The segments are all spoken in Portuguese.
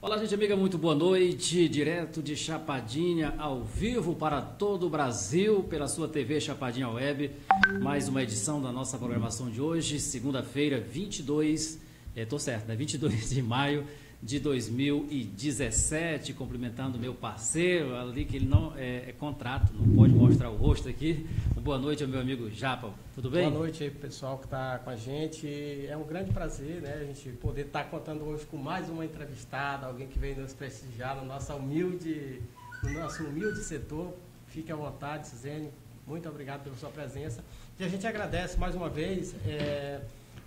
Olá, gente amiga, muito boa noite, direto de Chapadinha, ao vivo para todo o Brasil, pela sua TV Chapadinha Web, mais uma edição da nossa programação de hoje, segunda-feira, 22 de maio de 2017, cumprimentando meu parceiro ali, que ele não é contrato, não pode mostrar o rosto aqui. Boa noite ao meu amigo Japa, tudo bem? Boa noite aí pro pessoal que está com a gente. É um grande prazer, né, a gente poder estar contando hoje com mais uma entrevistada, alguém que veio nos prestigiar no nosso humilde setor. Fique à vontade, Suzene, muito obrigado pela sua presença. E a gente agradece mais uma vez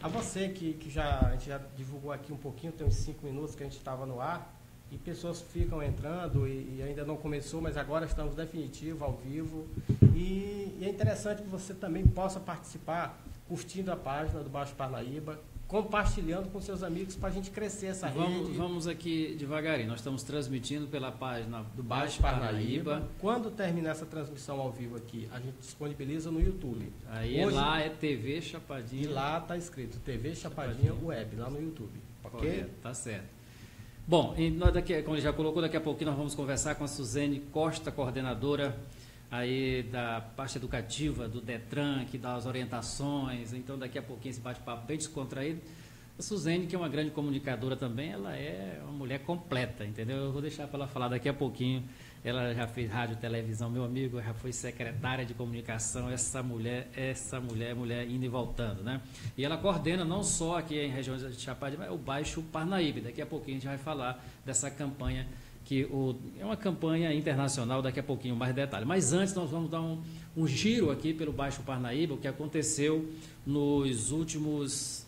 a você que a gente já divulgou aqui um pouquinho, tem uns 5 minutos que a gente estava no ar, e pessoas ficam entrando e ainda não começou, mas agora estamos definitivo, ao vivo. E é interessante que você também possa participar, curtindo a página do Baixo Parnaíba, compartilhando com seus amigos para a gente crescer essa rede. Vamos aqui devagarinho, nós estamos transmitindo pela página do Baixo Parnaíba. Quando terminar essa transmissão ao vivo aqui, a gente disponibiliza no YouTube. Aí hoje, lá é TV Chapadinha. E lá está escrito TV Chapadinha Web, lá no YouTube. Ok? Correto, tá certo. Bom, e nós como ele já colocou, daqui a pouquinho nós vamos conversar com a Suzene Costa, coordenadora aí da parte educativa do Detran, que dá as orientações. Então daqui a pouquinho esse bate-papo bem descontraído. A Suzene, que é uma grande comunicadora também, ela é uma mulher completa, entendeu? Eu vou deixar para ela falar daqui a pouquinho. Ela já fez rádio e televisão, meu amigo, já foi secretária de comunicação. Essa mulher indo e voltando, né? E ela coordena não só aqui em regiões de Chapadinha, mas o Baixo Parnaíba. Daqui a pouquinho a gente vai falar dessa campanha, é uma campanha internacional, daqui a pouquinho mais detalhes. Mas antes nós vamos dar um giro aqui pelo Baixo Parnaíba, o que aconteceu nos últimos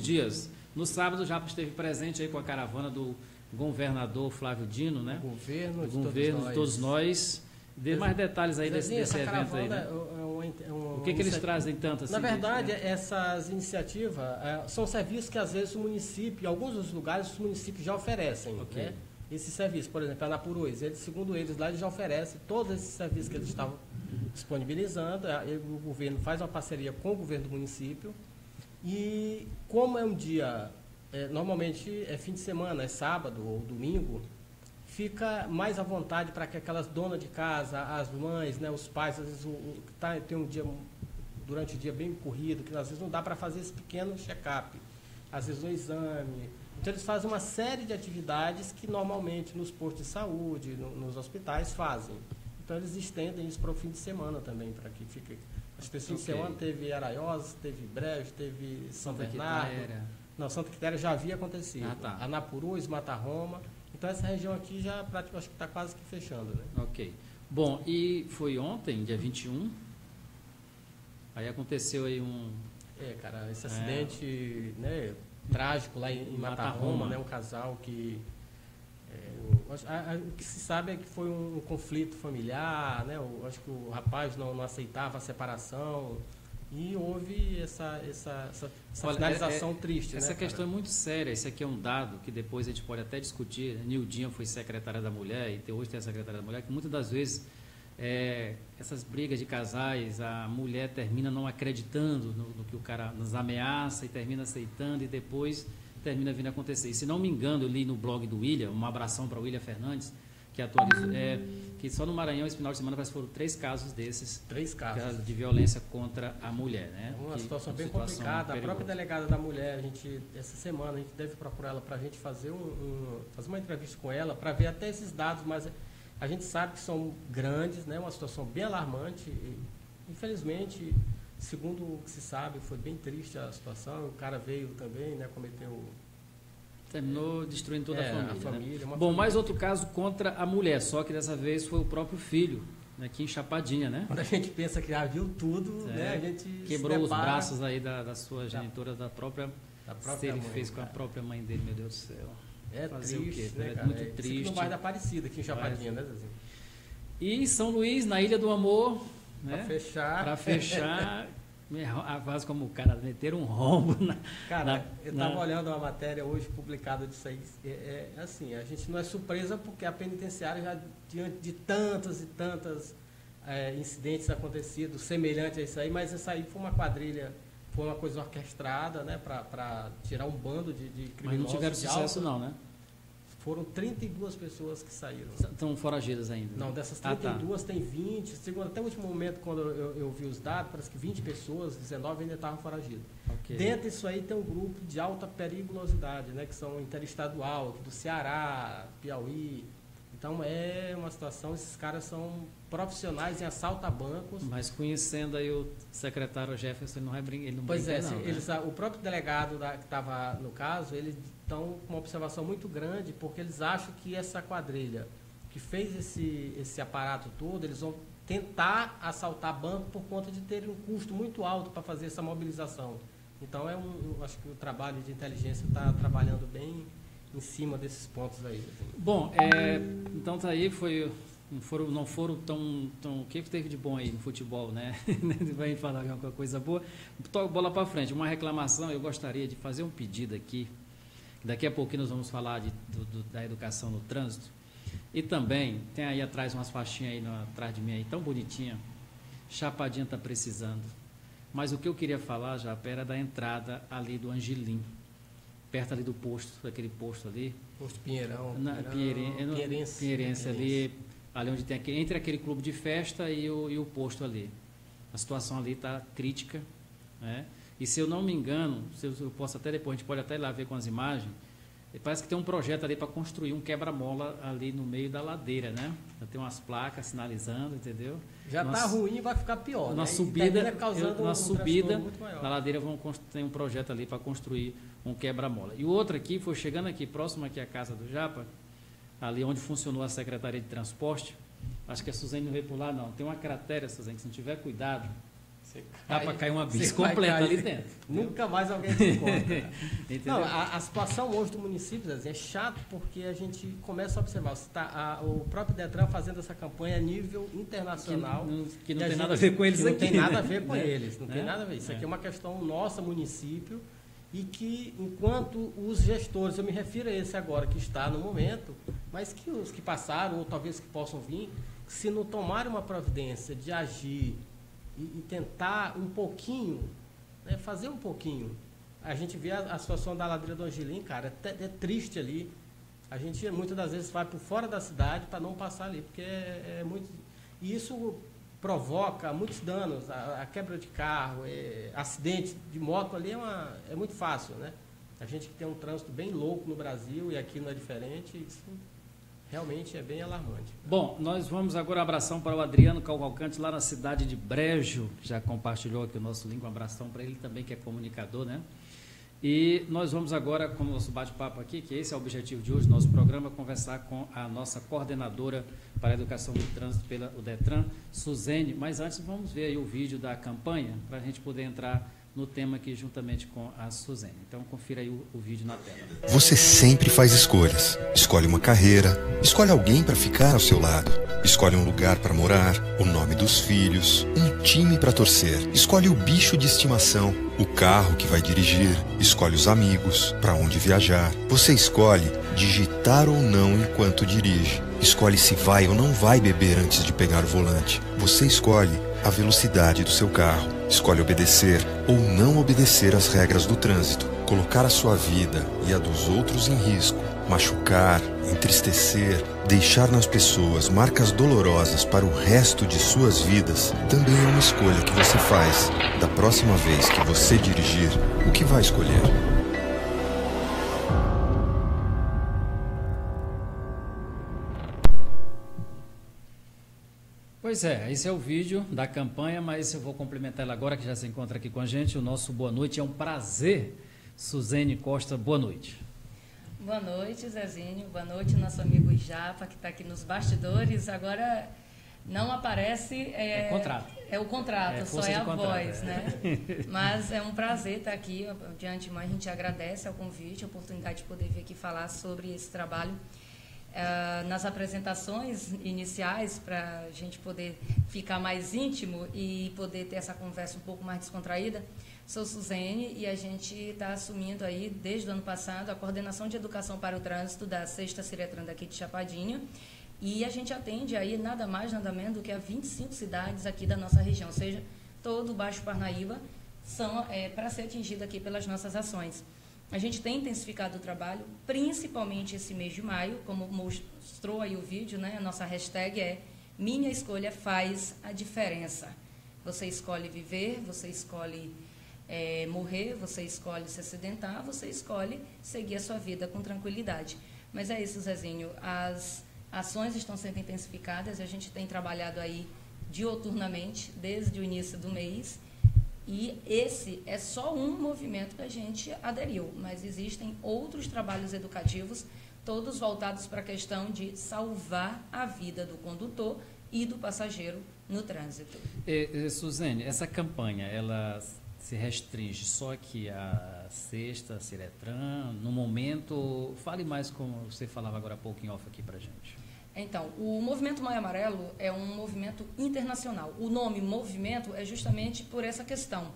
dias. No sábado já esteve presente aí com a caravana do governador Flávio Dino, né? Governo de todos nós. Dê mais detalhes aí desse evento aí, né? O que eles trazem tanto assim? Na verdade, essas iniciativas são serviços que às vezes o município, em alguns dos lugares, os municípios já oferecem, okay, né? Esse serviço, por exemplo, a Anapurus, segundo eles lá, eles já oferecem todos esses serviços que eles estavam disponibilizando. O governo faz uma parceria com o governo do município. E como é um dia, normalmente é fim de semana, é sábado ou domingo, fica mais à vontade para que aquelas donas de casa, as mães, né, os pais, às vezes tem um dia, durante o dia bem corrido, que às vezes não dá para fazer esse pequeno check-up, às vezes um exame. Então eles fazem uma série de atividades que normalmente nos postos de saúde, nos hospitais fazem. Então eles estendem isso para o fim de semana também, para que fique. As pessoas de semana teve Araiós, teve Brejo, teve São Bernardo. Não, Santa Quitéria já havia acontecido. Tá. Anapurus, Mata Roma. Então essa região aqui já praticamente acho que está quase que fechando, né? Ok. Bom, e foi ontem, dia 21, aí aconteceu aí esse acidente, né, trágico lá em Mata Roma, né, um casal que o que se sabe é que foi um conflito familiar, né? Acho que o rapaz não aceitava a separação e houve essa finalização triste. Essa né, questão é muito séria. Esse aqui é um dado que depois a gente pode até discutir. Nildinha foi secretária da Mulher e hoje tem a secretária da Mulher, que muitas das vezes essas brigas de casais, a mulher termina não acreditando no que o cara nos ameaça e termina aceitando e depois termina vindo a acontecer. E se não me engano, eu li no blog do William, uma abração para o William Fernandes, que atualizou, que só no Maranhão, esse final de semana, parece que foram 3 casos desses. 3 casos. De violência contra a mulher, né? É uma situação bem complicada. Perigosa. A própria delegada da mulher, essa semana, a gente deve procurar ela para a gente fazer uma entrevista com ela, para ver até esses dados, mas a gente sabe que são grandes, né? Uma situação bem alarmante. E, infelizmente, segundo o que se sabe, foi bem triste a situação. O cara veio também, né? Terminou destruindo toda a família. Né? Bom, mais outro caso contra a mulher, só que dessa vez foi o próprio filho, aqui em Chapadinha, né? Quando a gente pensa que já viu tudo, né? A gente quebrou os braços aí da sua genitora, da própria se ele mãe, fez com a própria mãe dele, meu Deus do céu. Fazer triste, o quê? Né, é muito triste. No bairro da Aparecida, aqui em Chapadinha, né, Zezinho? E em São Luís, na Ilha do Amor, né? Para fechar, quase como o cara meter um rombo eu estava olhando uma matéria hoje publicada disso aí. Assim, a gente não é surpresa porque a penitenciária já diante de tantas e tantas incidentes acontecidos semelhantes a isso aí, mas essa aí foi uma quadrilha foi uma coisa orquestrada, né, para tirar um bando de criminosos. Mas não tiveram sucesso não, né? Foram 32 pessoas que saíram. Estão foragidas ainda? Não, dessas 32 tem 20. Segundo, até o último momento, quando eu vi os dados, parece que 20 pessoas, 19 ainda estavam foragidas. Okay. Dentro disso aí tem um grupo de alta periculosidade, né, que são interestadual, do Ceará, Piauí. Então é uma situação, esses caras são profissionais em assalto a bancos. Mas conhecendo aí o secretário Jefferson, ele não vai brincar, ele não Pois brinca, é, não, eles, né? o próprio delegado que estava no caso, eles estão com uma observação muito grande, porque eles acham que essa quadrilha que fez esse aparato todo, eles vão tentar assaltar banco por conta de ter um custo muito alto para fazer essa mobilização. Então acho que o trabalho de inteligência está trabalhando bem em cima desses pontos aí. Bom, então tá aí, não foram tão o que teve de bom aí no futebol, né? Vai falar alguma coisa boa. Bola para frente, uma reclamação, eu gostaria de fazer um pedido aqui. Daqui a pouquinho nós vamos falar da educação no trânsito. E também, tem aí atrás umas faixinhas aí atrás de mim aí, tão bonitinha. Chapadinha está precisando. Mas o que eu queria falar, já era da entrada ali do Angelim. Perto ali do posto, daquele posto ali. Posto Pinheirão. Pinheirense ali onde tem entre aquele clube de festa e o posto ali. A situação ali está crítica, né? E se eu não me engano, eu posso até depois, a gente pode até ir lá ver com as imagens, parece que tem um projeto ali para construir um quebra-mola ali no meio da ladeira, né? Já tem umas placas sinalizando, entendeu? Já está ruim e vai ficar pior. Na né? subida, muito maior. na ladeira tem um projeto ali para construir um quebra-mola. E o outro aqui, foi chegando aqui, próximo aqui à casa do Japa, ali onde funcionou a Secretaria de Transporte, acho que a Suzane não veio por lá, não. Tem uma cratera, Suzane, que se não tiver cuidado, dá para cair uma bici completa ali dentro. Nunca mais alguém se encontra. Não, a situação hoje do município é chato porque a gente começa a observar. O próprio Detran fazendo essa campanha a nível internacional. Que não tem nada a ver com eles aqui. Não tem nada a ver com eles. Não tem nada a ver. Isso aqui é uma questão nossa, município, e que enquanto os gestores, eu me refiro a esse agora que está no momento, mas que os que passaram, ou talvez que possam vir, se não tomarem uma providência de agir e tentar um pouquinho, né, fazer um pouquinho. A gente vê a situação da ladeira do Angelim, cara, é triste ali. A gente muitas das vezes vai por fora da cidade para não passar ali, porque é muito... E isso provoca muitos danos, a quebra de carro, acidente de moto ali é muito fácil, né? A gente que tem um trânsito bem louco no Brasil e aqui não é diferente, isso realmente é bem alarmante. Bom, nós vamos agora um abração para o Adriano Cavalcante, lá na cidade de Brejo, já compartilhou aqui o nosso link, um abração para ele também, que é comunicador, né? E nós vamos agora, com o nosso bate-papo aqui, que esse é o objetivo de hoje, do nosso programa, conversar com a nossa coordenadora para a educação do trânsito pela Detran, Suzane. Mas antes vamos ver aí o vídeo da campanha, para a gente poder entrar no tema aqui juntamente com a Suzane. Então confira aí o vídeo na tela. Você sempre faz escolhas. Escolhe uma carreira, escolhe alguém para ficar ao seu lado, escolhe um lugar para morar, o nome dos filhos, um time para torcer, escolhe o bicho de estimação, o carro que vai dirigir, escolhe os amigos, para onde viajar. Você escolhe digitar ou não enquanto dirige, escolhe se vai ou não vai beber antes de pegar o volante. Você escolhe a velocidade do seu carro, escolhe obedecer ou não obedecer às regras do trânsito, colocar a sua vida e a dos outros em risco, machucar, entristecer, deixar nas pessoas marcas dolorosas para o resto de suas vidas, também é uma escolha que você faz. Da próxima vez que você dirigir, o que vai escolher? Pois é, esse é o vídeo da campanha, mas eu vou complementar ela agora, que já se encontra aqui com a gente. O nosso boa noite, é um prazer. Suzane Costa, boa noite. Boa noite, Zezinho. Boa noite, nosso amigo Japa, que está aqui nos bastidores. Agora não aparece... contrato. É o contrato, só é a voz, né? Mas é um prazer estar aqui. De antemão, a gente agradece ao convite, a oportunidade de poder vir aqui falar sobre esse trabalho. Nas apresentações iniciais, para a gente poder ficar mais íntimo e poder ter essa conversa um pouco mais descontraída, sou Suzane e a gente está assumindo aí, desde o ano passado, a coordenação de educação para o trânsito da 6ª Ciretran daqui de Chapadinha, e a gente atende aí nada mais, nada menos do que a 25 cidades aqui da nossa região, ou seja, todo o Baixo Parnaíba, são para ser atingida aqui pelas nossas ações. A gente tem intensificado o trabalho, principalmente esse mês de maio, como mostrou aí o vídeo, né? A nossa hashtag é Minha Escolha Faz a Diferença. Você escolhe viver, você escolhe morrer, você escolhe se acidentar, você escolhe seguir a sua vida com tranquilidade. Mas é isso, Zezinho, as ações estão sendo intensificadas, a gente tem trabalhado aí diuturnamente, desde o início do mês, e esse é só um movimento que a gente aderiu, mas existem outros trabalhos educativos, todos voltados para a questão de salvar a vida do condutor e do passageiro no trânsito. Suzene, essa campanha, ela se restringe só aqui à sexta, Ciretran, no momento, fale mais como você falava agora há pouco em off aqui para a gente. Então, o Movimento Maio Amarelo é um movimento internacional. O nome movimento é justamente por essa questão.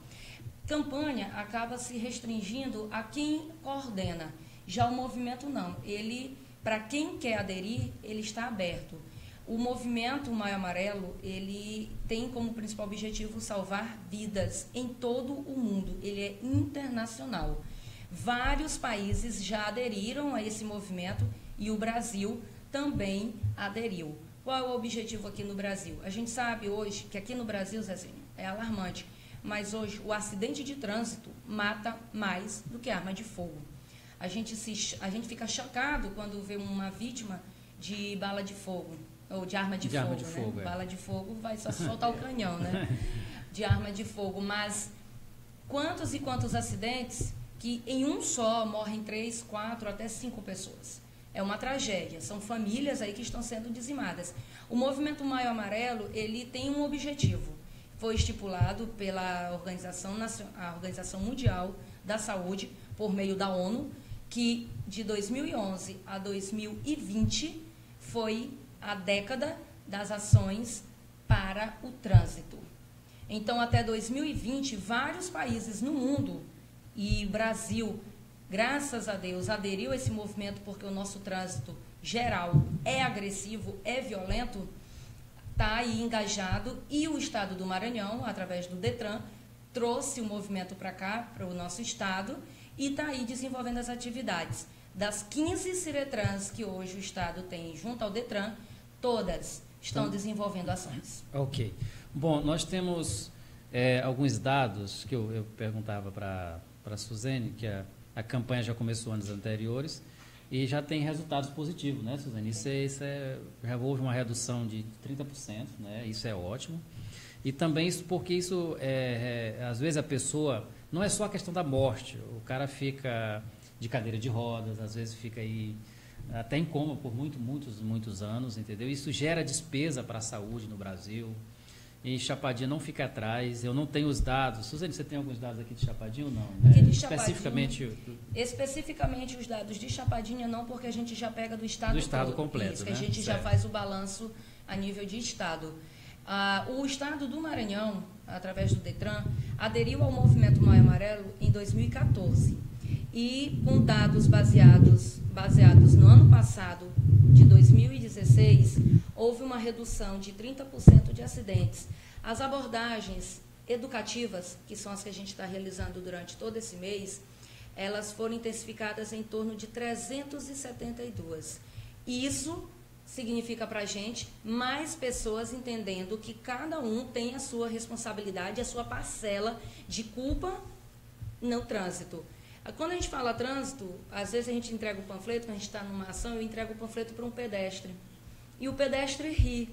Campanha acaba se restringindo a quem coordena. Já o movimento não. Ele, para quem quer aderir, ele está aberto. O Movimento Maio Amarelo, ele tem como principal objetivo salvar vidas em todo o mundo. Ele é internacional. Vários países já aderiram a esse movimento e o Brasil também aderiu. Qual é o objetivo aqui no Brasil? A gente sabe hoje que aqui no Brasil, Zezinho, é alarmante, mas hoje o acidente de trânsito mata mais do que arma de fogo. A gente fica chocado quando vê uma vítima de bala de fogo, ou de arma de fogo, arma de né? fogo, Bala de fogo vai só soltar o canhão, né? De arma de fogo, mas quantos e quantos acidentes que em um só morrem 3, 4, até 5 pessoas. É uma tragédia, são famílias aí que estão sendo dizimadas. O Movimento Maio Amarelo, ele tem um objetivo, foi estipulado pela a Organização Mundial da Saúde, por meio da ONU, que de 2011 a 2020 foi a década das ações para o trânsito. Então, até 2020, vários países no mundo, e Brasil, graças a Deus, aderiu a esse movimento porque o nosso trânsito geral é agressivo, é violento, está aí engajado, e o Estado do Maranhão, através do DETRAN, trouxe o movimento para cá, para o nosso Estado, e está aí desenvolvendo as atividades. Das 15 Ciretrans que hoje o Estado tem junto ao DETRAN, todas estão desenvolvendo ações. Ok. Bom, nós temos alguns dados que eu perguntava para a Suzene, que a campanha já começou anos anteriores e já tem resultados positivos, né, Suzene? Já houve uma redução de 30%, né? Isso é ótimo. E também porque isso, às vezes a pessoa, não é só a questão da morte, o cara fica de cadeira de rodas, às vezes fica aí até em coma por muitos anos, entendeu? Isso gera despesa para a saúde no Brasil. E Chapadinha não fica atrás, eu não tenho os dados. Suzene, você tem alguns dados aqui de Chapadinha ou não? Aqui de especificamente os dados de Chapadinha não, porque a gente já pega do estado do estado todo. Completo, isso, né? Que a gente já faz o balanço a nível de estado. O estado do Maranhão, através do DETRAN, aderiu ao Movimento Maio Amarelo em 2014. E com dados baseados no ano passado, de 2016, houve uma redução de 30% de acidentes. As abordagens educativas, que são as que a gente está realizando durante todo esse mês, elas foram intensificadas em torno de 372. Isso significa para a gente mais pessoas entendendo que cada um tem a sua responsabilidade, a sua parcela de culpa no trânsito. Quando a gente fala trânsito, às vezes a gente entrega o panfleto, quando a gente está numa ação, eu entrego o panfleto para um pedestre. E o pedestre ri.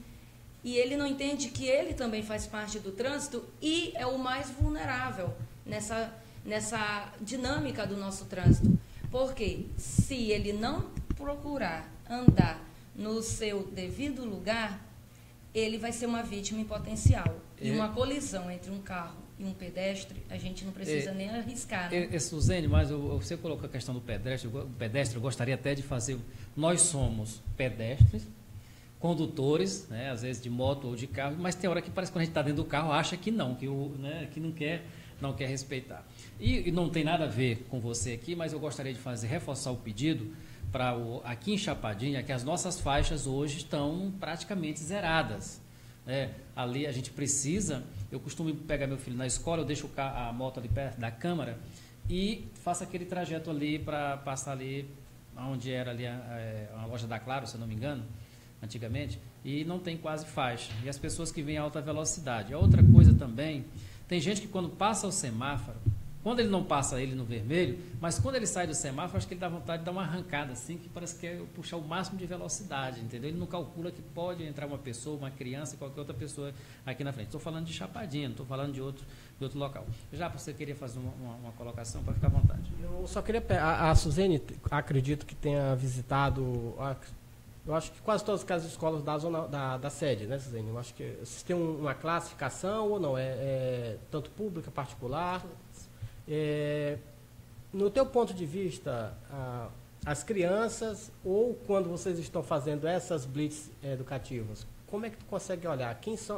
E ele não entende que ele também faz parte do trânsito e é o mais vulnerável nessa dinâmica do nosso trânsito. Porque se ele não procurar andar no seu devido lugar, ele vai ser uma vítima em potencial. E uma colisão entre um carro e um pedestre, a gente não precisa nem arriscar. Né? Suzene, mas você colocou a questão do pedestre, eu gostaria até de fazer... Nós somos pedestres, condutores, né, às vezes de moto ou de carro, mas tem hora que parece que quando a gente está dentro do carro, acha que não, que não quer respeitar. E não tem nada a ver com você aqui, mas eu gostaria de reforçar o pedido para aqui em Chapadinha, que as nossas faixas hoje estão praticamente zeradas. Ali a gente precisa Eu costumo pegar meu filho na escola, eu deixo a moto ali perto da Câmara e faço aquele trajeto ali para passar ali onde era ali a loja da Claro, se eu não me engano, antigamente, e não tem quase faixa. E as pessoas que vêm a alta velocidade. A outra coisa também, tem gente que quando passa o semáforo, quando ele não passa ele no vermelho, mas quando ele sai do semáforo, acho que ele dá vontade de dar uma arrancada assim, que parece que é puxar o máximo de velocidade, entendeu? Ele não calcula que pode entrar uma pessoa, uma criança, qualquer outra pessoa aqui na frente. Estou falando de Chapadinha, não estou falando de outro local. Já você queria fazer uma colocação, para ficar à vontade. Eu só queria... A Suzene, acredito que tenha visitado... Eu acho que quase todas as escolas da zona da sede, né, Suzene? Eu acho que vocês têm uma classificação ou não? Tanto pública, particular? No teu ponto de vista, as crianças, ou quando vocês estão fazendo essas blitz educativas, como é que tu consegue olhar?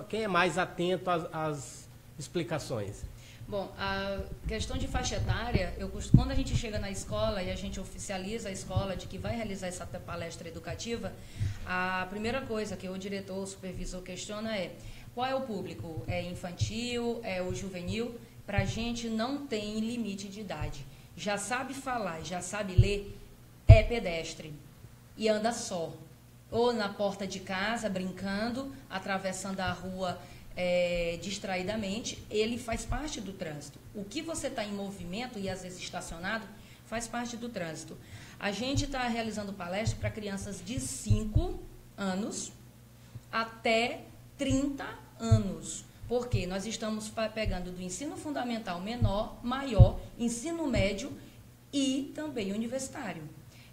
Quem é mais atento às explicações? Bom, a questão de faixa etária, quando a gente chega na escola e a gente oficializa a escola de que vai realizar essa palestra educativa, a primeira coisa que o diretor, o supervisor questiona é qual é o público? É infantil? É o juvenil? Para a gente não tem limite de idade. Já sabe falar, já sabe ler, é pedestre e anda só. Ou na porta de casa, brincando, atravessando a rua distraidamente, ele faz parte do trânsito. O que você está em movimento e às vezes estacionado faz parte do trânsito. A gente está realizando palestra para crianças de 5 anos até 30 anos. Porque nós estamos pegando do ensino fundamental menor, maior, ensino médio e também universitário.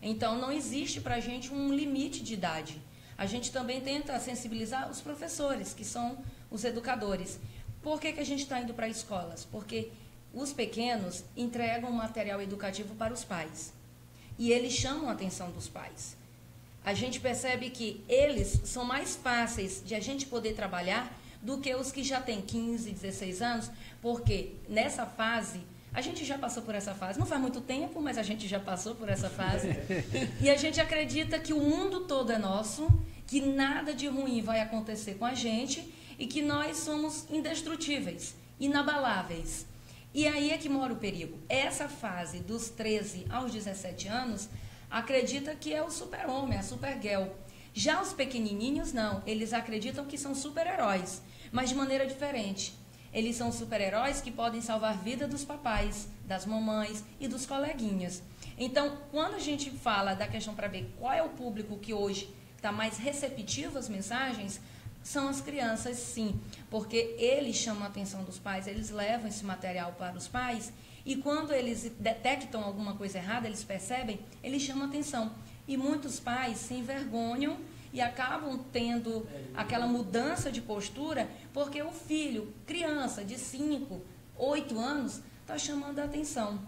Então, não existe para a gente um limite de idade. A gente também tenta sensibilizar os professores, que são os educadores. Por que a gente está indo para escolas? Porque os pequenos entregam material educativo para os pais. E eles chamam a atenção dos pais. A gente percebe que eles são mais fáceis de a gente poder trabalhar do que os que já têm 15, 16 anos, porque nessa fase, a gente já passou por essa fase, não faz muito tempo, mas a gente já passou por essa fase, e a gente acredita que o mundo todo é nosso, que nada de ruim vai acontecer com a gente, e que nós somos indestrutíveis, inabaláveis. E aí é que mora o perigo. Essa fase dos 13 aos 17 anos, acredita que é o super-homem, a super-girl. Já os pequenininhos, não. Eles acreditam que são super-heróis, mas de maneira diferente. Eles são super-heróis que podem salvar a vida dos papais, das mamães e dos coleguinhas. Então, quando a gente fala da questão para ver qual é o público que hoje está mais receptivo às mensagens, são as crianças, sim. Porque eles chamam a atenção dos pais, eles levam esse material para os pais e quando eles detectam alguma coisa errada, eles percebem, eles chamam a atenção. E muitos pais se envergonham e acabam tendo aquela mudança de postura porque o filho, criança de 5, 8 anos, está chamando a atenção.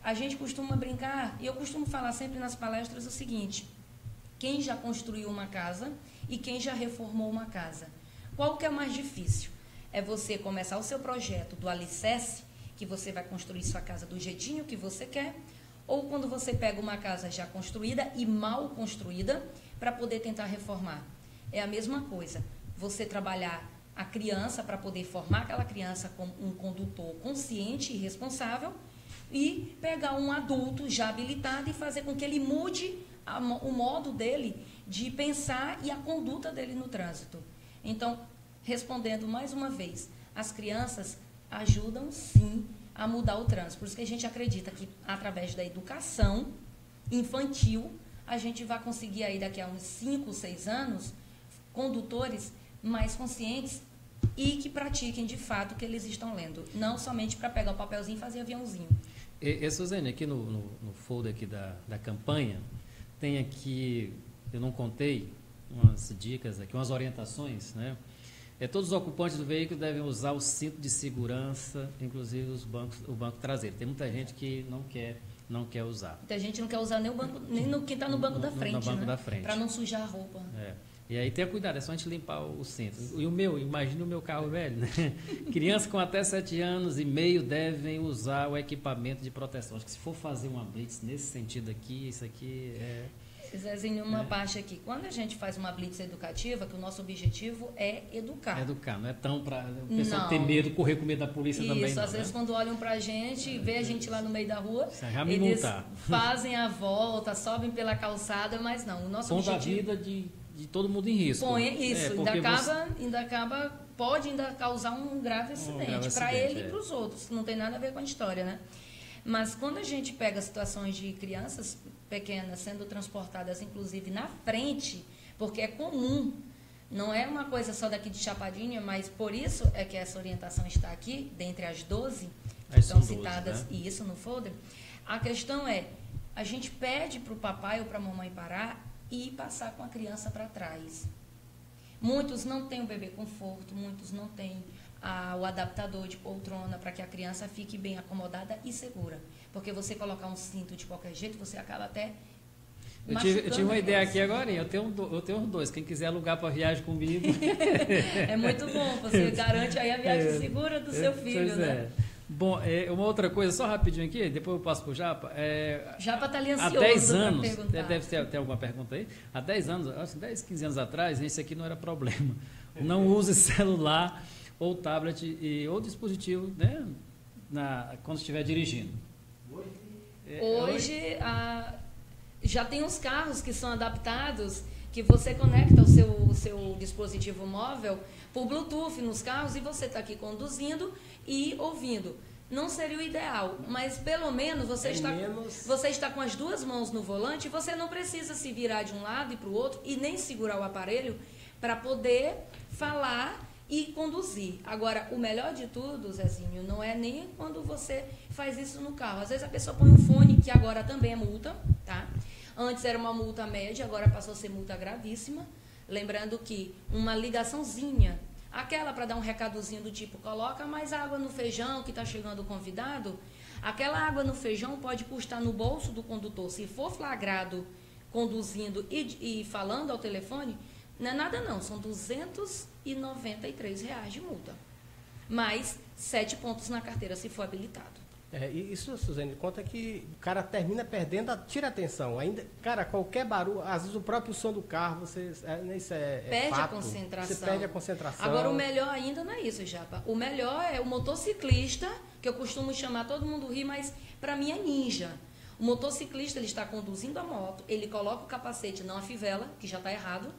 A gente costuma brincar, e eu costumo falar sempre nas palestras o seguinte: quem já construiu uma casa e quem já reformou uma casa? Qual que é mais difícil? É você começar o seu projeto do alicerce, que você vai construir sua casa do jeitinho que você quer, ou quando você pega uma casa já construída e mal construída para poder tentar reformar. É a mesma coisa. Você trabalhar a criança para poder formar aquela criança como um condutor consciente e responsável e pegar um adulto já habilitado e fazer com que ele mude o modo dele de pensar e a conduta dele no trânsito. Então, respondendo mais uma vez, as crianças ajudam sim a mudar o trânsito. Por isso que a gente acredita que, através da educação infantil, a gente vai conseguir aí daqui a uns 5, 6 anos, condutores mais conscientes e que pratiquem de fato o que eles estão lendo. Não somente para pegar o papelzinho e fazer aviãozinho. Suzane, aqui no folder aqui da campanha, tem aqui, eu não contei, umas dicas aqui, umas orientações, né? Todos os ocupantes do veículo devem usar o cinto de segurança, inclusive o banco traseiro. Tem muita gente que não quer usar. Muita gente não quer usar nem quem está no banco da frente, no banco da frente. Para não sujar a roupa. E aí tenha cuidado, é só a gente limpar o cinto. E imagine o meu carro velho, né? Crianças com até 7 anos e meio devem usar o equipamento de proteção. Acho que se for fazer uma blitz nesse sentido aqui, isso aqui é... Zezinho, uma parte aqui. Quando a gente faz uma blitz educativa, que o nosso objetivo é educar. Educar, não é tão para o pessoal ter medo, correr com medo da polícia também. Isso, às vezes quando olham pra gente, vê a gente lá no meio da rua, eles fazem a volta, sobem pela calçada, mas não. O nosso objetivo... a vida de todo mundo em risco. Põe isso, pode ainda causar um grave acidente para ele e para os outros. Não tem nada a ver com a história, né? Mas quando a gente pega situações de crianças pequenas sendo transportadas, inclusive, na frente, porque é comum, não é uma coisa só daqui de Chapadinha, mas por isso é que essa orientação está aqui, dentre as 12 que estão citadas, 12, né? E isso no folder. A questão é, a gente pede para o papai ou para a mamãe parar e passar com a criança para trás. Muitos não têm o bebê conforto, muitos não têm o adaptador de poltrona para que a criança fique bem acomodada e segura. Porque você colocar um cinto de qualquer jeito, você acaba até eu tive uma ideia aqui agora, eu tenho uns 2, quem quiser alugar para viagem comigo. É muito bom, você garante aí a viagem segura do seu filho, né? Bom, uma outra coisa, só rapidinho aqui, depois eu passo para o Japa. Japa está ali ansioso. Há 10 anos, deve ter alguma pergunta aí, há 10 anos, assim, 10, 15 anos atrás, isso aqui não era problema. Não use celular ou tablet ou dispositivo, né, quando estiver dirigindo. Hoje já tem uns carros que são adaptados, que você conecta o seu dispositivo móvel por Bluetooth nos carros e você está aqui conduzindo e ouvindo. Não seria o ideal, mas pelo menos você está com as 2 mãos no volante e você não precisa se virar de um lado e para o outro e nem segurar o aparelho para poder falar e conduzir. Agora, o melhor de tudo, Zezinho, não é nem quando você faz isso no carro. Às vezes a pessoa põe um fone, que agora também é multa, tá? Antes era uma multa média, agora passou a ser multa gravíssima. Lembrando que uma ligaçãozinha, aquela para dar um recadozinho do tipo, coloca mais água no feijão que está chegando o convidado, aquela água no feijão pode custar no bolso do condutor. Se for flagrado conduzindo e falando ao telefone, não é nada não, são R$293 de multa. Mais 7 pontos na carteira se for habilitado. Isso, Suzane, conta que o cara termina perdendo, tira atenção. Ainda, cara, qualquer barulho, às vezes o próprio som do carro, isso perde fato, a concentração. Você perde a concentração. Agora, o melhor ainda não é isso, Japa. O melhor é o motociclista, que eu costumo chamar, todo mundo ri, mas para mim é ninja. O motociclista, ele está conduzindo a moto, ele coloca o capacete, não a fivela, que já está errado,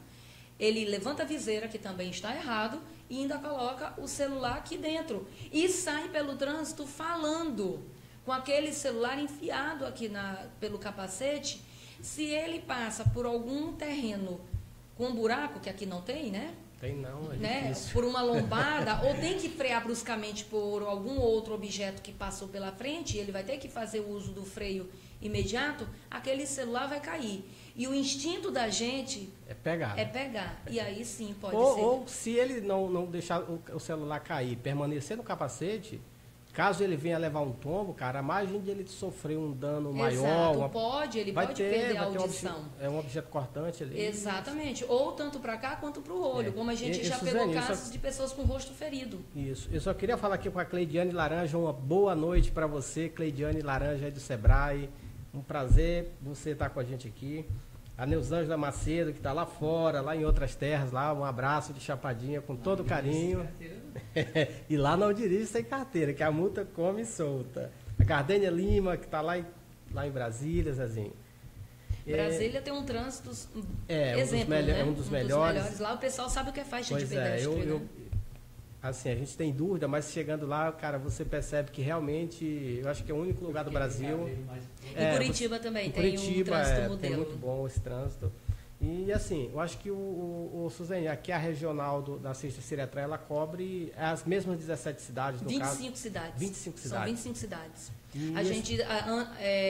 ele levanta a viseira, que também está errado, e ainda coloca o celular aqui dentro. E sai pelo trânsito falando, com aquele celular enfiado aqui pelo capacete. Se ele passa por algum terreno com um buraco, que aqui não tem, né? Tem não, difícil. Por uma lombada, ou tem que frear bruscamente por algum outro objeto que passou pela frente, ele vai ter que fazer o uso do freio imediato, aquele celular vai cair. E o instinto da gente é pegar. E aí sim pode ser. Ou se ele não deixar o celular cair, permanecer no capacete, caso ele venha levar um tombo, cara, a margem de ele sofrer um dano maior. Ele pode perder a audição. É um objeto cortante ali. Exatamente. Ou tanto para cá quanto para o olho, como a gente já pegou casos de pessoas com o rosto ferido. Isso. Eu só queria falar aqui com a Cleidiane Laranja, uma boa noite para você, Cleidiane Laranja aí do Sebrae. Um prazer você estar com a gente aqui. A Neusângela Macedo, que está lá fora, lá em outras terras, lá, um abraço de Chapadinha com todo carinho. E lá não dirige sem carteira, que a multa come solta. A Gardênia Lima, que está lá em Brasília, Zezinho. Brasília tem um trânsito um dos melhores. Lá o pessoal sabe o que é faixa de pedestre. Assim, a gente tem dúvida, mas chegando lá, cara, você percebe que realmente, eu acho que é o único lugar do Brasil. Em Curitiba também tem um trânsito modelo. Tem muito bom esse trânsito. E assim, eu acho que Suzane, aqui a regional da Sexta Ciretran, ela cobre as mesmas 17 cidades, no 25 cidades. 25 cidades. São 25 cidades. A gente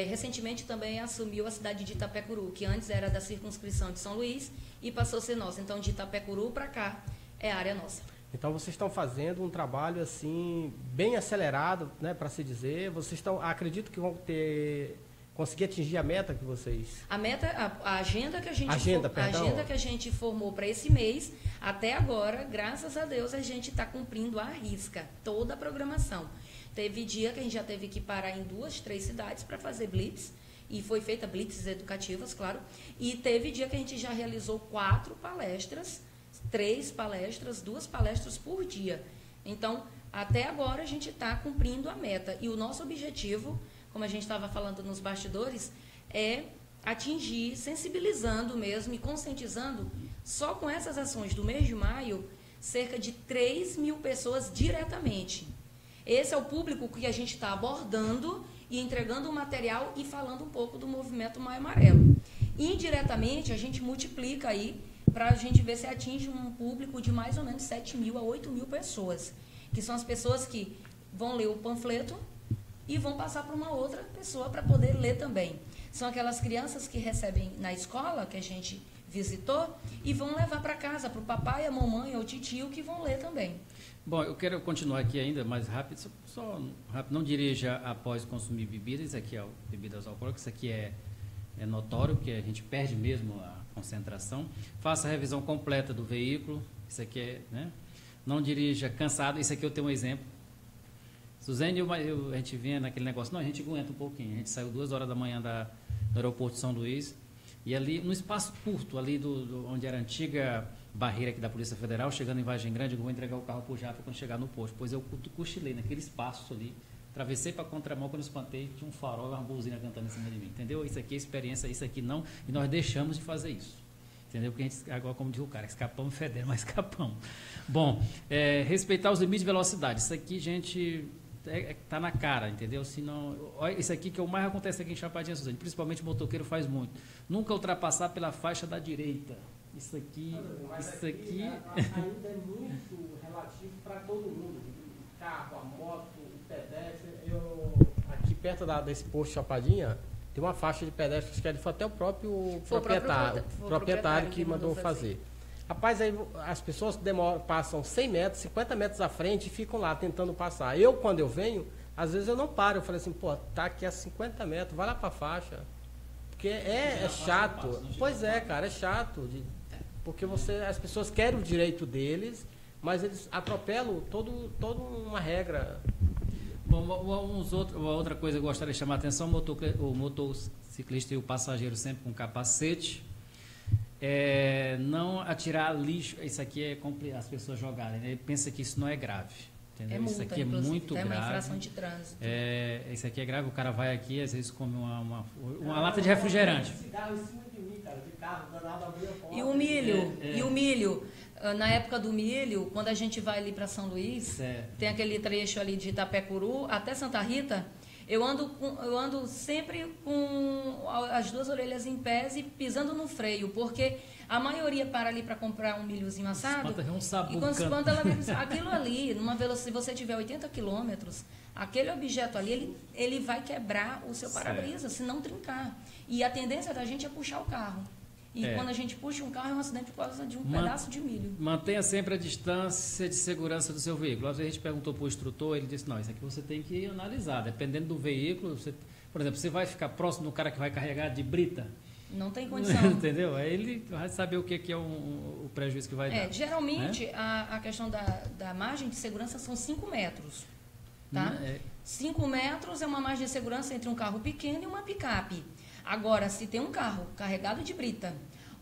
recentemente também assumiu a cidade de Itapecuru, que antes era da circunscrição de São Luís e passou a ser nossa. Então, de Itapecuru para cá é a área nossa. Então, vocês estão fazendo um trabalho, assim, bem acelerado, né, para se dizer. Vocês acredito que vão conseguir atingir a meta que vocês... A agenda que a gente formou para esse mês, até agora, graças a Deus, a gente está cumprindo à risca toda a programação. Teve dia que a gente já teve que parar em 2, 3 cidades para fazer blitz, e foi feita blitz educativas, claro, e teve dia que a gente já realizou 4 palestras, 3 palestras, 2 palestras por dia. Então, até agora a gente está cumprindo a meta. E o nosso objetivo, como a gente estava falando nos bastidores, é atingir, sensibilizando mesmo e conscientizando, só com essas ações do mês de maio, cerca de 3.000 pessoas diretamente. Esse é o público que a gente está abordando e entregando o material e falando um pouco do movimento Maio Amarelo. Indiretamente, a gente multiplica aí para a gente ver se atinge um público de mais ou menos 7.000 a 8.000 pessoas, que são as pessoas que vão ler o panfleto e vão passar para uma outra pessoa para poder ler também. São aquelas crianças que recebem na escola, que a gente visitou, e vão levar para casa, para o papai, a mamãe ou o titio, que vão ler também. Bom, eu quero continuar aqui ainda mais rápido, só rápido. Não dirija após consumir bebidas, isso aqui é bebidas alcoólicas, isso aqui é notório, que a gente perde mesmo a concentração. Faça a revisão completa do veículo, isso aqui é, né? Não dirija cansado, isso aqui eu tenho um exemplo. Suzane, a gente vinha naquele negócio, não, a gente aguenta um pouquinho, a gente saiu 2 horas da manhã do aeroporto de São Luís, e ali, no espaço curto, ali onde era a antiga barreira aqui da Polícia Federal, chegando em Vargem Grande, eu vou entregar o carro para o Japa quando chegar no posto. Pois eu cochilei naquele espaço ali, atravessei para a contramão, quando eu espantei, tinha um farol e uma buzina cantando em cima de mim, entendeu? Isso aqui é experiência, isso aqui não, e nós deixamos de fazer isso, entendeu? Porque a gente, agora, como diz o cara, escapamos fedendo, mas escapamos. Bom, respeitar os limites de velocidade, isso aqui, gente... Está na cara, entendeu? Senão, olha, isso aqui que é o mais acontece aqui em Chapadinha, Suzane, principalmente o motoqueiro faz muito. Nunca ultrapassar pela faixa da direita. Isso aqui, isso aqui... Ainda é muito relativo para todo mundo. O carro, a moto, o pedestre. Aqui perto desse posto de Chapadinha, tem uma faixa de pedestres que foi até o próprio proprietário que mandou fazer. Rapaz, aí as pessoas passam 100 metros, 50 metros à frente e ficam lá tentando passar. Quando eu venho, às vezes eu não paro. Eu falei assim, pô, tá aqui a 50 metros, vai lá pra faixa. Porque é chato. Pois é, cara, é chato. Porque as pessoas querem o direito deles, mas eles atropelam toda uma regra. Bom, uma outra coisa que eu gostaria de chamar a atenção, o motociclista e o passageiro sempre com capacete. Não atirar lixo, isso aqui é as pessoas jogarem, né? Pensa que isso não é grave, entendeu? Multa, isso aqui é muito grave. É uma infração de trânsito. Isso aqui é grave, o cara vai aqui, às vezes come uma lata de refrigerante. Cigarro em cima de mim, cara, de carro, danado, abrir a porta. E o milho, na época do milho, quando a gente vai ali para São Luís, tem aquele trecho ali de Itapecuru até Santa Rita. Eu ando sempre com as 2 orelhas em pés e pisando no freio, porque a maioria para ali para comprar um milhozinho assado. E quando espanta, ela vê aquilo ali, numa velocidade, se você tiver 80 quilômetros, aquele objeto ali, ele vai quebrar o seu para-brisa, se não trincar. E a tendência da gente é puxar o carro. E quando a gente puxa um carro, é um acidente por causa de um pedaço de milho. Mantenha sempre a distância de segurança do seu veículo. Às vezes a gente perguntou para o instrutor, ele disse, não, isso aqui você tem que analisar. Dependendo do veículo, por exemplo, você vai ficar próximo do cara que vai carregar de brita? Não tem condição. Entendeu? Aí ele vai saber o que é o prejuízo que vai dar. Geralmente, a questão da margem de segurança são 5 metros. Tá? 5 metros é uma margem de segurança entre um carro pequeno e uma picape. Agora, se tem um carro carregado de brita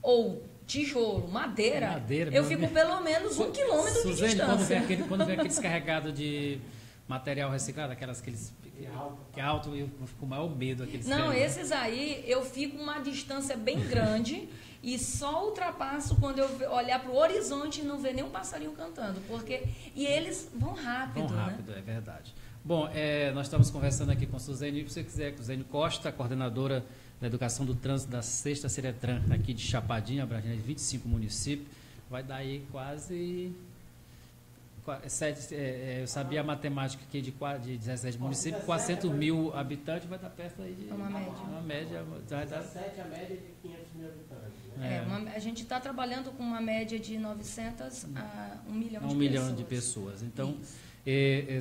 ou tijolo, madeira eu fico pelo menos 1 quilômetro de distância. Quando vem aquele descarregado de material reciclado, que é alto, eu fico com o maior medo. Esses aí eu fico uma distância bem grande e só ultrapasso quando eu olhar para o horizonte e não ver nenhum passarinho cantando. E eles vão rápido. É verdade. Bom, nós estamos conversando aqui com a Suzane, se você quiser, Suzane Costa, coordenadora da Educação do Trânsito da 6ª Ciretran, aqui de Chapadinha, abrangendo 25 municípios, vai dar aí quase... eu sabia a matemática aqui de 17 municípios, 400.000 habitantes, vai dar perto aí de... Uma média. Vai dar... 17 a média de 500.000 habitantes. A gente está trabalhando com uma média de 900 a 1 milhão de pessoas. 1 milhão de pessoas. Então...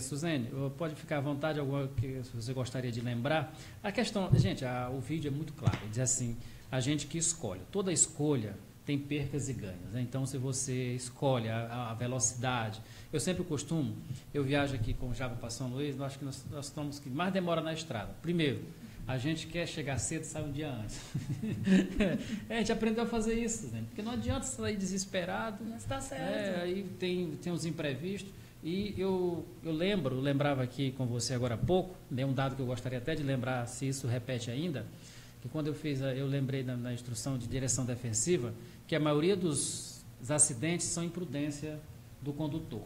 Suzane, pode ficar à vontade, alguma que você gostaria de lembrar. A questão, gente, o vídeo é muito claro, diz assim, a gente que escolhe, toda escolha tem percas e ganhos, né? Então se você escolhe a velocidade, eu sempre costumo, eu viajo aqui com o Japa para São Luís, eu acho que nós estamos que mais demora na estrada. Primeiro, A gente quer chegar cedo, sai um dia antes. A gente aprendeu a fazer isso, né? Porque não adianta sair desesperado. Mas está certo. Aí tem os imprevistos. E eu lembrava aqui com você agora há pouco, um dado que eu gostaria até de lembrar, se isso repete ainda, que quando eu lembrei na instrução de direção defensiva, que a maioria dos acidentes são imprudência do condutor.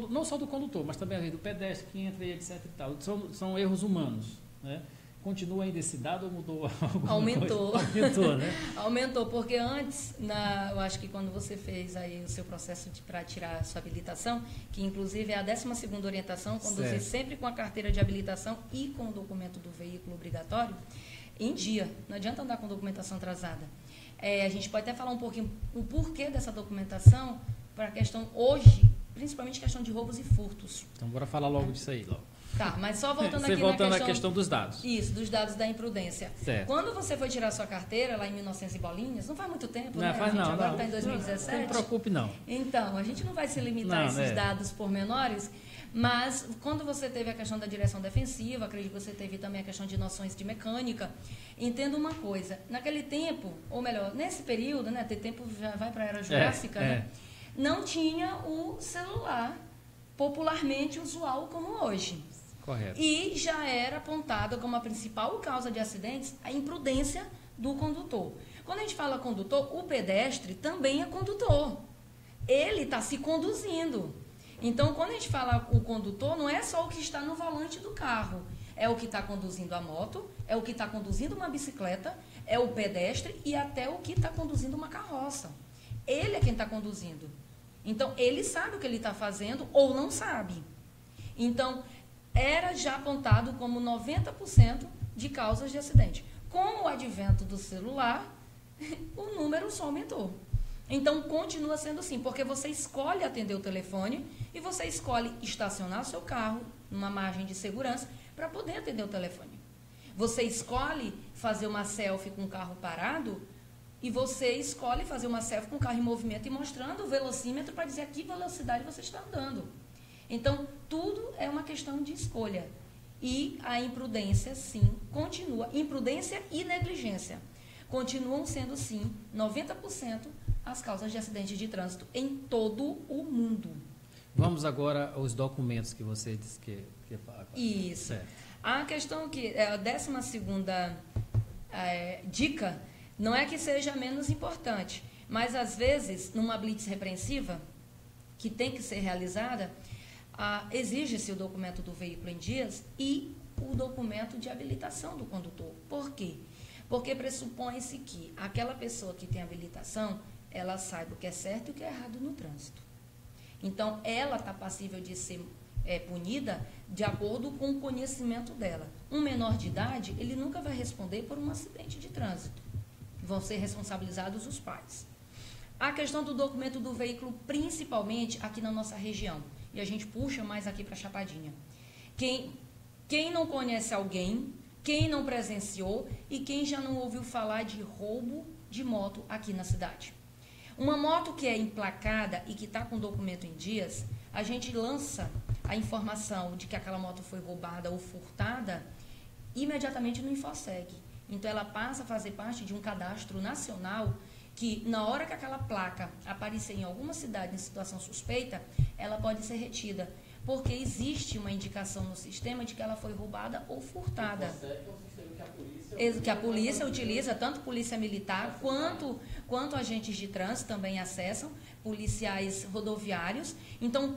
Não só do condutor, mas também do pedestre que entra e etc. E tal. São erros humanos. Né? Continua ainda esse dado ou mudou alguma coisa? Aumentou, né? Aumentou, porque antes, eu acho que quando você fez aí o seu processo para tirar a sua habilitação, que inclusive é a 12ª orientação, conduzir sempre com a carteira de habilitação e com o documento do veículo obrigatório, em dia. Não adianta andar com documentação atrasada. A gente pode até falar um pouquinho o porquê dessa documentação para a questão hoje, principalmente questão de roubos e furtos. Então, bora falar logo disso aí, logo. Tá, mas só voltando aqui na questão dos dados. Isso, dos dados da imprudência. Certo. Quando você foi tirar sua carteira, lá em 1900 e bolinhas, não faz muito tempo, não, né? Faz, não, agora está em 2017. Não se preocupe, não. Então, a gente não vai se limitar a esses dados pormenores, mas quando você teve a questão da direção defensiva, acredito que você teve também a questão de noções de mecânica, entenda uma coisa, naquele tempo, ou melhor, nesse período, né? Ter tempo já vai para a era jurássica, né? Não tinha o celular popularmente usual como hoje. Correto. E já era apontada como a principal causa de acidentes a imprudência do condutor. Quando a gente fala condutor, o pedestre também é condutor. Ele está se conduzindo. Então, quando a gente fala o condutor, não é só o que está no volante do carro. É o que está conduzindo a moto, é o que está conduzindo uma bicicleta, é o pedestre e até o que está conduzindo uma carroça. Ele é quem está conduzindo. Então, ele sabe o que ele está fazendo ou não sabe. Então, era já apontado como 90% de causas de acidente. Com o advento do celular, o número só aumentou. Então, continua sendo assim, porque você escolhe atender o telefone e você escolhe estacionar seu carro numa margem de segurança para poder atender o telefone. Você escolhe fazer uma selfie com o carro parado e você escolhe fazer uma selfie com o carro em movimento e mostrando o velocímetro para dizer a que velocidade você está andando. Então, tudo é uma questão de escolha. E a imprudência, sim, continua. Imprudência e negligência continuam sendo, sim, 90% as causas de acidentes de trânsito em todo o mundo. Vamos agora aos documentos que você disse que fala. Isso. Certo. A questão que a 12ª dica não é que seja menos importante, mas às vezes, numa blitz repreensiva, que tem que ser realizada, exige-se o documento do veículo em dias e o documento de habilitação do condutor. Por quê? Porque pressupõe-se que aquela pessoa que tem habilitação, ela saiba o que é certo e o que é errado no trânsito. Então, ela está passível de ser punida de acordo com o conhecimento dela. Um menor de idade, ele nunca vai responder por um acidente de trânsito. Vão ser responsabilizados os pais. A questão do documento do veículo, principalmente aqui na nossa região, e a gente puxa mais aqui para Chapadinha. Quem não conhece alguém, quem não presenciou e quem já não ouviu falar de roubo de moto aqui na cidade. Uma moto que é emplacada e que está com documento em dias, a gente lança a informação de que aquela moto foi roubada ou furtada imediatamente no InfoSeg. Então, ela passa a fazer parte de um cadastro nacional que, na hora que aquela placa aparecer em alguma cidade em situação suspeita, ela pode ser retida, porque existe uma indicação no sistema de que ela foi roubada ou furtada. Que a polícia utiliza, tanto polícia militar quanto agentes de trânsito também acessam, policiais rodoviários. Então,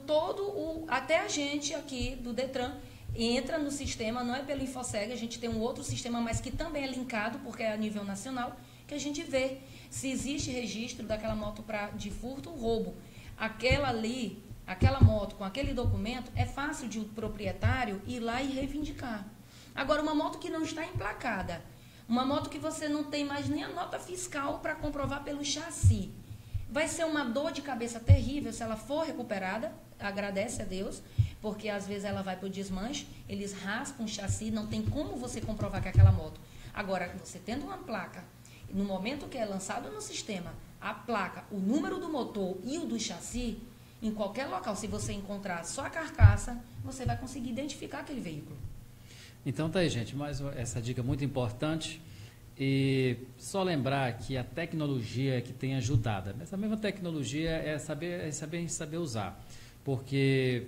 até a gente aqui do Detran entra no sistema, não é pelo InfoSeg, a gente tem um outro sistema, mas que também é linkado, porque é a nível nacional, que a gente vê se existe registro daquela moto de furto ou roubo. Aquela moto com aquele documento, é fácil de o proprietário ir lá e reivindicar. Agora, uma moto que não está emplacada, uma moto que você não tem mais nem a nota fiscal para comprovar pelo chassi, vai ser uma dor de cabeça terrível se ela for recuperada, agradece a Deus, porque às vezes ela vai para o desmanche, eles raspam o chassi, não tem como você comprovar que é aquela moto. Agora, você tendo uma placa, no momento que é lançado no sistema, a placa, o número do motor e o do chassi, em qualquer local, se você encontrar só a carcaça, você vai conseguir identificar aquele veículo. Então tá aí, gente, mais essa dica muito importante. E só lembrar que a tecnologia é que tem ajudado. Essa mesma tecnologia é saber usar. Porque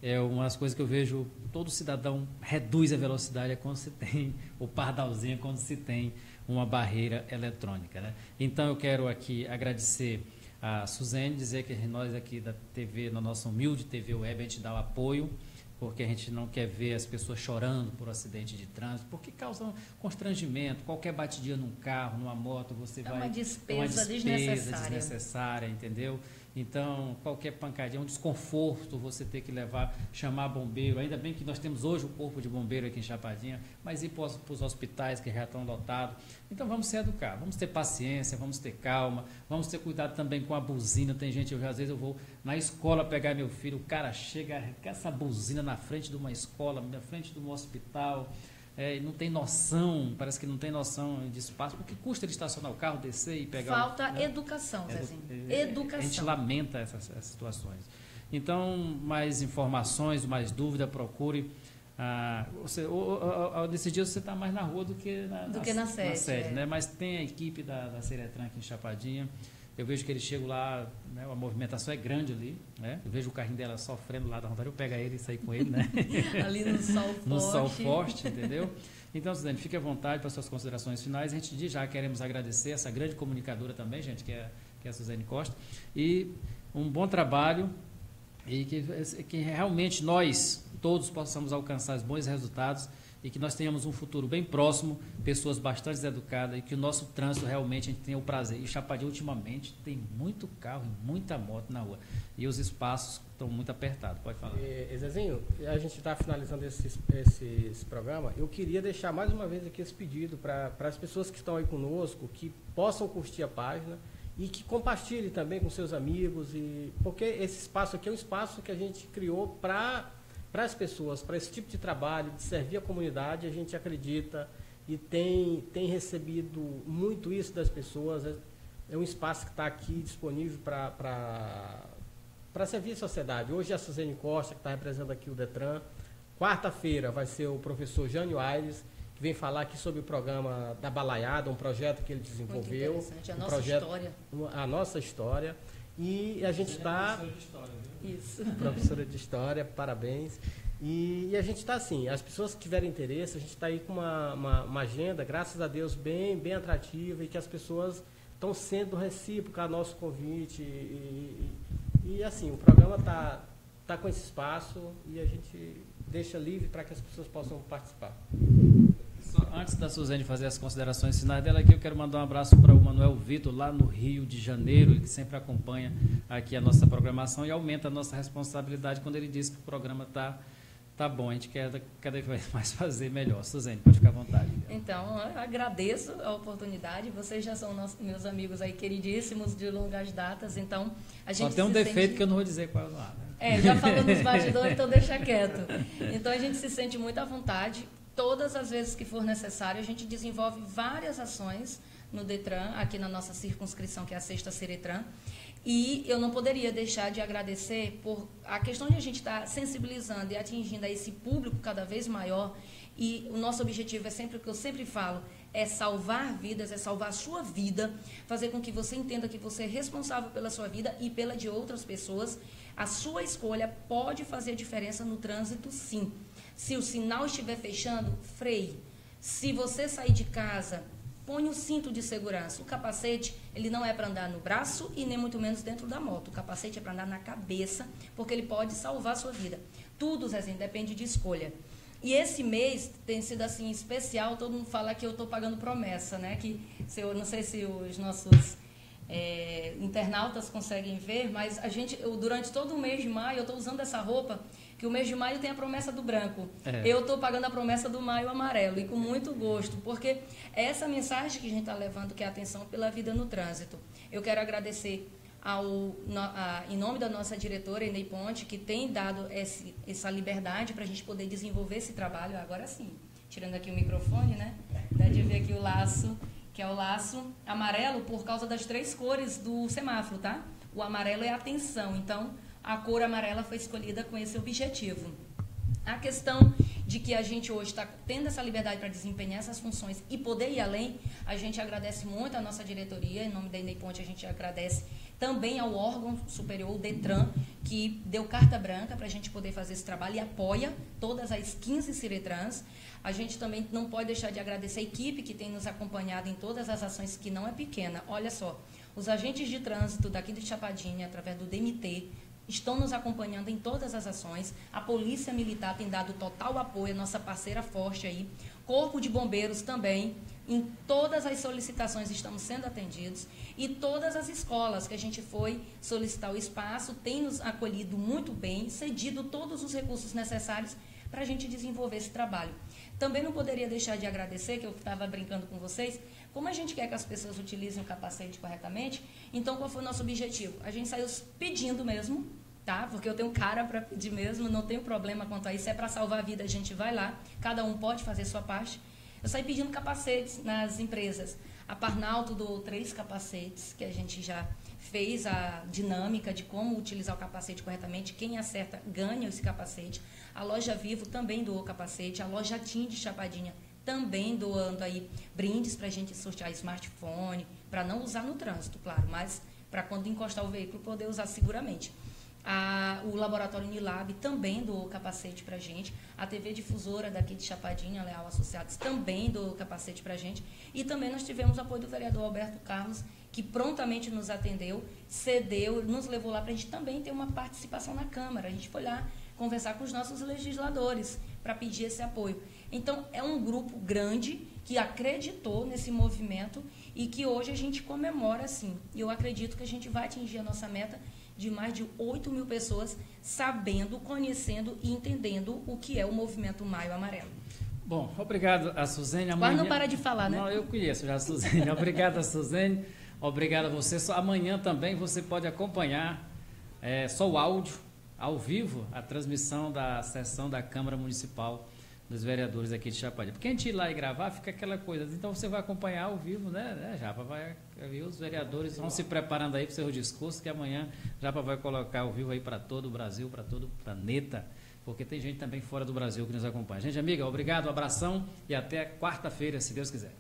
é uma das coisas que eu vejo, todo cidadão reduz a velocidade quando se tem o pardalzinho, quando se tem uma barreira eletrônica, né? Então eu quero aqui agradecer a Suzene, dizer que nós aqui da TV, na nossa humilde TV Web, a gente dá o apoio, porque a gente não quer ver as pessoas chorando por acidente de trânsito, porque causa constrangimento. Qualquer batidinha num carro, numa moto, você vai... É uma despesa desnecessária, entendeu? Então, qualquer pancadinha, um desconforto você ter que chamar bombeiro. Ainda bem que nós temos hoje o corpo de bombeiro aqui em Chapadinha, mas ir para os hospitais que já estão lotados. Então, vamos se educar, vamos ter paciência, vamos ter calma, vamos ter cuidado também com a buzina. Tem gente, às vezes eu vou na escola pegar meu filho, o cara chega com essa buzina na frente de uma escola, na frente de um hospital, e não tem noção, parece que não tem noção de espaço, porque custa ele estacionar o carro, descer e pegar... Falta educação, Zezinho. Educação. A gente lamenta essas situações. Então, mais informações, mais dúvida, procure. Nesse dia você está mais na rua do que na sede, né? Mas tem a equipe da Seretran aqui em Chapadinha. Eu vejo que eles chegam lá, né, a movimentação é grande ali, né? Eu vejo o carrinho dela sofrendo lá da vontade, eu pego ele e sair com ele, né? Ali no sol forte. No sol forte, entendeu? Então, Suzene, fique à vontade para suas considerações finais. A gente já queremos agradecer essa grande comunicadora também, gente, que é a Suzene Costa. E um bom trabalho e que realmente nós todos possamos alcançar os bons resultados e que nós tenhamos um futuro bem próximo, pessoas bastante educadas e que o nosso trânsito realmente a gente tenha o prazer. E Chapadinha ultimamente tem muito carro e muita moto na rua e os espaços estão muito apertados. Pode falar. Zezinho, a gente está finalizando esse programa. Eu queria deixar mais uma vez aqui esse pedido para as pessoas que estão aí conosco, que possam curtir a página e que compartilhem também com seus amigos, porque esse espaço aqui é um espaço que a gente criou para as pessoas, para esse tipo de trabalho, de servir a comunidade. A gente acredita e tem recebido muito isso das pessoas. É um espaço que está aqui disponível para servir a sociedade. Hoje é a Suzene Costa, que está representando aqui o Detran. Quarta-feira vai ser o professor Jânio Aires, que vem falar aqui sobre o programa da Balaiada, um projeto que ele desenvolveu. Muito interessante, a nossa história. A nossa história. E a gente está... Isso. Professora de História, parabéns. E a gente está assim, as pessoas que tiverem interesse, a gente está aí com uma agenda, graças a Deus, bem atrativa e que as pessoas estão sendo recíprocas ao nosso convite. E assim, o programa tá com esse espaço e a gente deixa livre para que as pessoas possam participar. Antes da Suzene fazer as considerações finais dela aqui, eu quero mandar um abraço para o Manuel Vitor, lá no Rio de Janeiro, que sempre acompanha aqui a nossa programação e aumenta a nossa responsabilidade quando ele diz que o programa tá bom. A gente quer cada vez mais fazer melhor. Suzene, pode ficar à vontade. Então, eu agradeço a oportunidade. Vocês já são meus amigos aí queridíssimos de longas datas, então a gente só tem um defeito que eu não vou dizer qual é o nome. Já falou nos bastidores, então deixa quieto. Então a gente se sente muito à vontade. Todas as vezes que for necessário, a gente desenvolve várias ações no Detran, aqui na nossa circunscrição, que é a 6ª Seretran. E eu não poderia deixar de agradecer por a questão de a gente estar sensibilizando e atingindo a esse público cada vez maior. E o nosso objetivo é sempre o que eu sempre falo, é salvar vidas, é salvar a sua vida, fazer com que você entenda que você é responsável pela sua vida e pela de outras pessoas. A sua escolha pode fazer diferença no trânsito, sim. Se o sinal estiver fechando, freie. Se você sair de casa, põe o cinto de segurança. O capacete, ele não é para andar no braço e nem muito menos dentro da moto. O capacete é para andar na cabeça, porque ele pode salvar a sua vida. Tudo, Zezinho, depende de escolha. E esse mês tem sido assim especial, todo mundo fala que eu estou pagando promessa, né? Que eu não sei se os nossos internautas conseguem ver, mas durante todo o mês de maio eu estou usando essa roupa, que o mês de maio tem a promessa do branco. Eu estou pagando a promessa do maio amarelo, e com muito gosto, porque é essa mensagem que a gente está levando, que é a atenção pela vida no trânsito. Eu quero agradecer em nome da nossa diretora, Inei Ponte, que tem dado essa liberdade para a gente poder desenvolver esse trabalho. Agora sim, tirando aqui o microfone, né? Dá de ver aqui o laço, que é o laço amarelo por causa das 3 cores do semáforo, tá? O amarelo é a atenção, então a cor amarela foi escolhida com esse objetivo. A questão de que a gente hoje está tendo essa liberdade para desempenhar essas funções e poder ir além, a gente agradece muito a nossa diretoria, em nome da Inei Ponte a gente agradece também ao órgão superior, o DETRAN, que deu carta branca para a gente poder fazer esse trabalho e apoia todas as 15 Ciretrans. A gente também não pode deixar de agradecer a equipe que tem nos acompanhado em todas as ações, que não é pequena. Olha só, os agentes de trânsito daqui de Chapadinha, através do DMT, estão nos acompanhando em todas as ações. A Polícia Militar tem dado total apoio, a nossa parceira forte aí. Corpo de Bombeiros também. Em todas as solicitações estamos sendo atendidos. E todas as escolas que a gente foi solicitar o espaço têm nos acolhido muito bem, cedido todos os recursos necessários para a gente desenvolver esse trabalho. Também não poderia deixar de agradecer, que eu estava brincando com vocês, como a gente quer que as pessoas utilizem o capacete corretamente, então qual foi o nosso objetivo? A gente saiu pedindo mesmo, tá? Porque eu tenho cara para pedir mesmo, não tenho problema quanto a isso, é para salvar a vida, a gente vai lá, cada um pode fazer sua parte. Eu saí pedindo capacetes nas empresas. A Parnalto doou 3 capacetes, que a gente já fez a dinâmica de como utilizar o capacete corretamente. Quem acerta ganha esse capacete. A Loja Vivo também doou capacete. A Loja TIM de Chapadinha também doando aí brindes para a gente sortear smartphone, para não usar no trânsito, claro, mas para quando encostar o veículo poder usar seguramente. O Laboratório Unilab também doou capacete para a gente. A TV Difusora daqui de Chapadinha, Leal Associados, também doou capacete para a gente. E também nós tivemos o apoio do vereador Alberto Carlos, que prontamente nos atendeu, cedeu, nos levou lá para a gente também ter uma participação na Câmara. A gente foi lá conversar com os nossos legisladores para pedir esse apoio. Então, é um grupo grande que acreditou nesse movimento e que hoje a gente comemora, assim. E eu acredito que a gente vai atingir a nossa meta de mais de 8 mil pessoas sabendo, conhecendo e entendendo o que é o movimento Maio Amarelo. Bom, obrigado a Suzene. Quase não para de falar, né? Não, eu conheço já a Suzene. Obrigado a Suzene, obrigado a você. Amanhã também você pode acompanhar só o áudio, ao vivo, a transmissão da sessão da Câmara Municipal dos vereadores aqui de Chapadinha. Porque a gente ir lá e gravar, fica aquela coisa. Então você vai acompanhar ao vivo, né, Japa? Vai ver os vereadores, vão se preparando aí para o seu discurso, que amanhã Japa vai colocar ao vivo aí para todo o Brasil, para todo o planeta, porque tem gente também fora do Brasil que nos acompanha. Gente, amiga, obrigado, um abração e até quarta-feira, se Deus quiser.